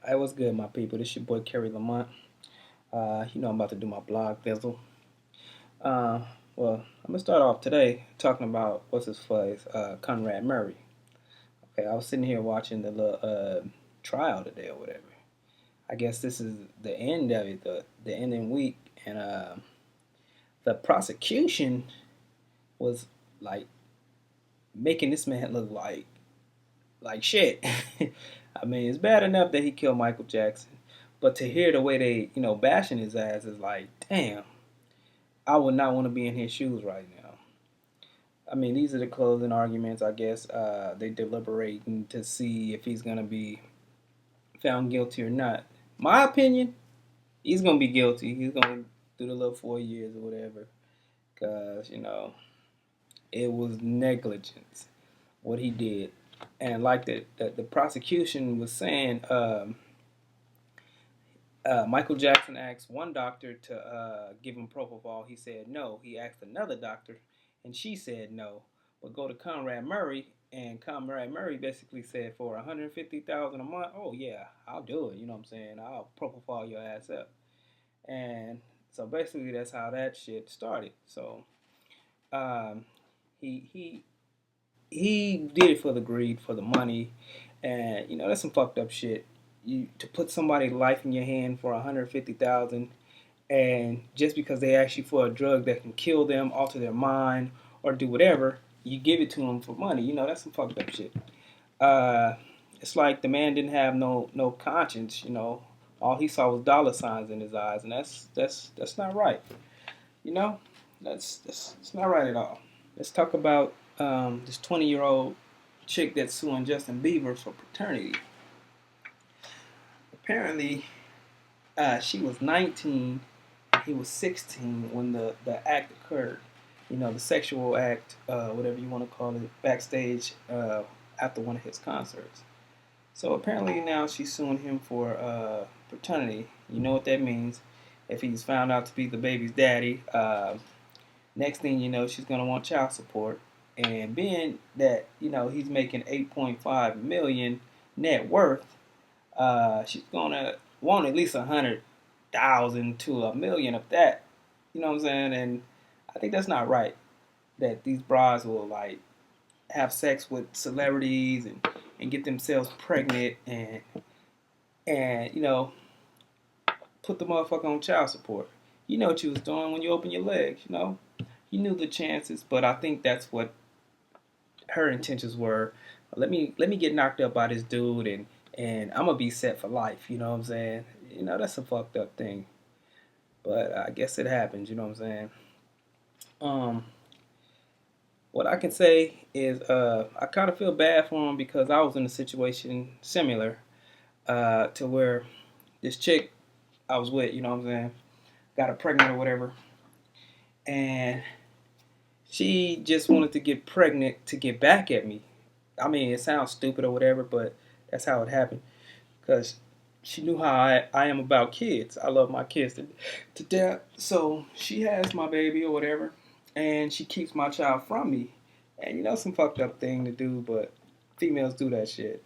Hey, what's good, my people? This your boy Kerry Lamont. I'm about to do my blog thizzle. Uh, well, I'm gonna start off today talking about what's his face, Conrad Murray. Okay, I was sitting here watching the little trial today or whatever. I guess this is the end of it, the ending week, and the prosecution was like making this man look like shit. I mean, it's bad enough that he killed Michael Jackson, but to hear the way they, bashing his ass is like, damn, I would not want to be in his shoes right now. I mean, these are the closing arguments, I guess. They deliberating to see if he's gonna be found guilty or not. My opinion, he's gonna be guilty. He's gonna do the little 4 years or whatever, cause it was negligence what he did, and like the prosecution was saying, Michael Jackson asked one doctor to give him propofol. He said no. He asked another doctor, and she said no. But go to Conrad Murray, and Conrad Murray basically said for 150,000 a month, oh yeah, I'll do it. You know what I'm saying? I'll propofol your ass up. And so basically, that's how that shit started. So um, he he he did it for the greed, for the money, and that's some fucked up shit. You to put somebody's life in your hand for 150,000, and just because they ask you for a drug that can kill them, alter their mind, or do whatever, you give it to them for money. That's some fucked up shit. Uh, it's like the man didn't have no conscience. All he saw was dollar signs in his eyes, and that's not right. You know, that's not right at all. Let's talk about this 20-year-old chick that's suing Justin Bieber for paternity. Apparently, she was 19, he was 16 when the act occurred. The sexual act, whatever you want to call it, backstage after one of his concerts. So apparently now she's suing him for paternity. You know what that means. If he's found out to be the baby's daddy, next thing you know, she's gonna want child support. And being that he's making 8.5 million net worth, she's gonna want at least 100,000 to a million of that. You know what I'm saying? And I think that's not right. That these brides will like have sex with celebrities and get themselves pregnant and put the motherfucker on child support. You know what you was doing when you opened your legs. You knew the chances, but I think that's what her intentions were. Let me get knocked up by this dude and I'm gonna be set for life. You know what I'm saying? That's a fucked up thing, but I guess it happens. You know what I'm saying? Um, what I can say is I kind of feel bad for him because I was in a situation similar to where this chick I was with, you know what I'm saying, got her pregnant or whatever, and she just wanted to get pregnant to get back at me. I mean, it sounds stupid or whatever, but that's how it happened. Because she knew how I am about kids. I love my kids to death. So she has my baby or whatever, and she keeps my child from me. And some fucked up thing to do, but females do that shit.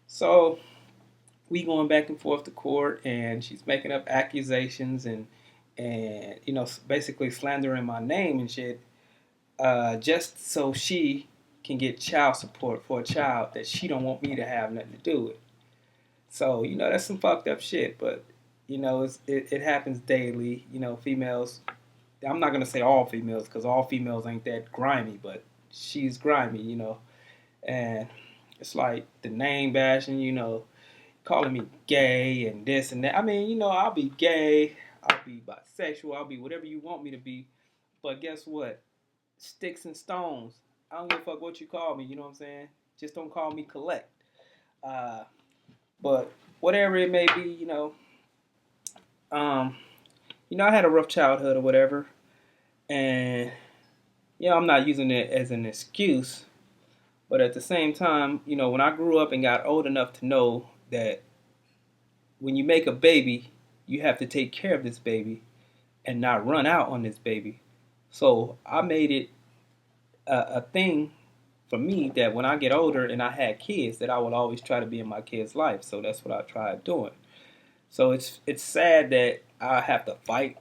So we going back and forth to court, and she's making up accusations and basically slandering my name and shit, just so she can get child support for a child that she don't want me to have nothing to do with. So that's some fucked up shit, but it happens daily. Females. I'm not gonna say all females because all females ain't that grimy, but she's grimy. And it's like the name bashing. Calling me gay and this and that. I mean, I'll be gay, I'll be bisexual, I'll be whatever you want me to be. But guess what? Sticks and stones. I don't give a fuck what you call me. You know what I'm saying? Just don't call me collect. Uh, but whatever it may be, um, I had a rough childhood or whatever, and I'm not using it as an excuse. But at the same time, when I grew up and got old enough to know that when you make a baby, you have to take care of this baby and not run out on this baby. So I made it a thing for me that when I get older and I had kids, that I will always try to be in my kids' life. So that's what I tried doing. So it's sad that I have to fight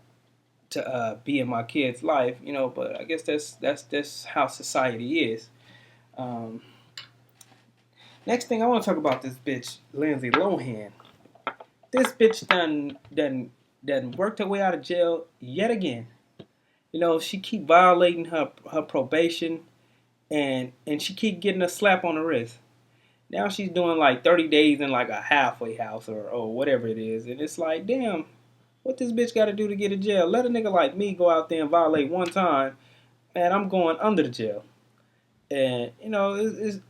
to be in my kid's life, But I guess that's how society is. Um, Next thing I want to talk about this bitch Lindsay Lohan. This bitch done worked her way out of jail yet again. She keep violating her probation and she keep getting a slap on the wrist. Now she's doing like 30 days in like a halfway house or whatever it is. And it's like, damn, what this bitch got to do to get in jail? Let a nigga like me go out there and violate one time, man, I'm going under the jail. And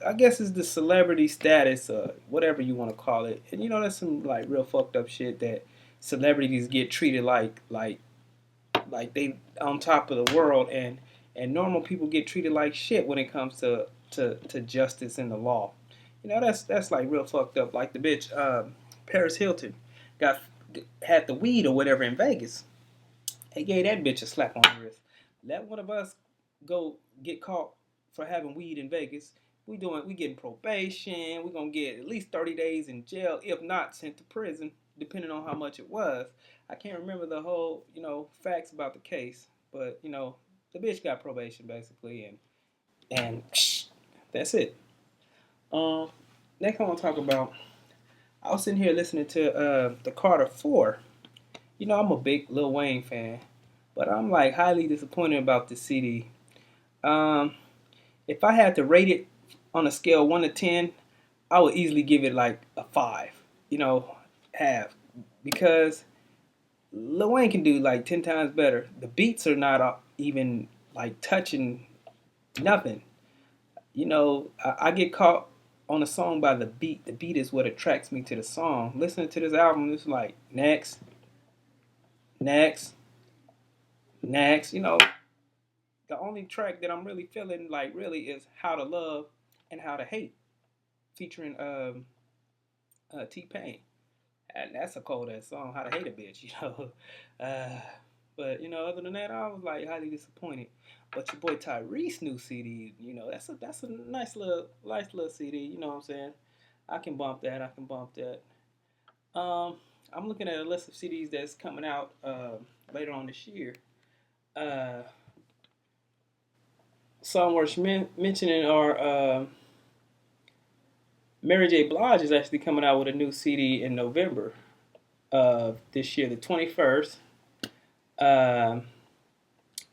I guess it's the celebrity status, whatever you want to call it. And that's some like real fucked up shit that celebrities get treated like they on top of the world, and normal people get treated like shit when it comes to justice and the law. That's like real fucked up. Like the bitch Paris Hilton got had the weed or whatever in Vegas. They gave that bitch a slap on the wrist. Let one of us go get caught for having weed in Vegas. We getting probation. We gonna get at least 30 days in jail, if not sent to prison, depending on how much it was. I can't remember the whole facts about the case, but the bitch got probation basically, and that's it. Um, Next I want to talk about. I was sitting here listening to the Carter Four. I'm a big Lil Wayne fan, but I'm like highly disappointed about this CD. Um, if I had to rate it on a scale of 1 to 10, I would easily give it like a 5. Half, because Lil Wayne can do like 10 times better. The beats are not even like touching nothing. I get caught on a song by the beat. The beat is what attracts me to the song. Listening to this album, it's like next, next, next. The only track that I'm really feeling like really is How to Love and How to Hate, featuring T Pain. And that's a cold ass song, How to Hate a Bitch. Uh, but other than that, I was like highly disappointed. But your boy Tyrese new CD, that's a nice little CD. You know what I'm saying? I can bump that. I can bump that. I'm looking at a list of CDs that's coming out later on this year. Uh, some worth mentioning are Mary J. Blige is actually coming out with a new CD in November of this year, the 21st. Um,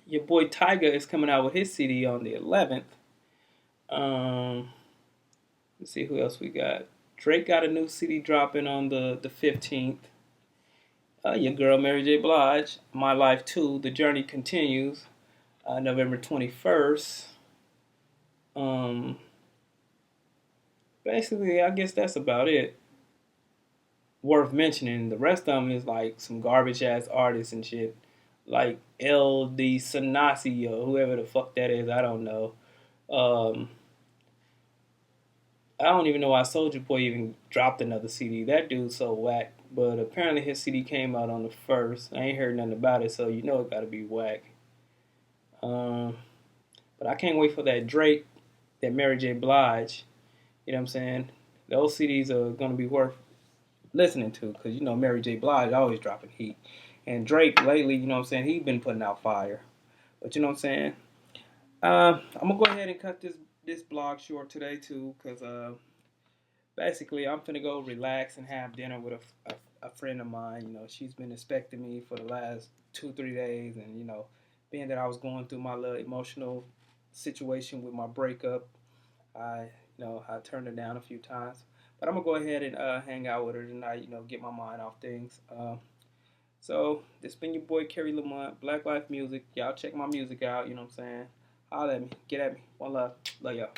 your boy Tyga is coming out with his CD on the 11th. Um, let's see who else we got. Drake got a new CD dropping on the 15th. Your girl Mary J. Blige, My Life 2, The Journey Continues, November 21st. Um, Basically, I guess that's about it. Worth mentioning. The rest of them is like some garbage ass artists and shit, like LD Sanasi or whoever the fuck that is. I don't know. Um, I don't even know why Soldier Boy even dropped another CD. That dude's so whack. But apparently his CD came out on the first. I ain't heard nothing about it, so it gotta be whack. Um, but I can't wait for that Drake, that Mary J. Blige. You know what I'm saying? Those CDs are gonna be worth listening to, because Mary J. Blige always dropping heat, and Drake lately, what I'm saying, he been putting out fire. But what I'm saying, I'm gonna go ahead and cut this blog short today too, because basically I'm finna go relax and have dinner with a friend of mine. She's been expecting me for the last 2-3 days, and being that I was going through my little emotional situation with my breakup, I I turned her down a few times. But I'm gonna go ahead and hang out with her tonight. Get my mind off things. So this been your boy Kerry Lamont, Black Life Music. Y'all check my music out. You know what I'm saying? Holla at me, get at me. One love, love y'all.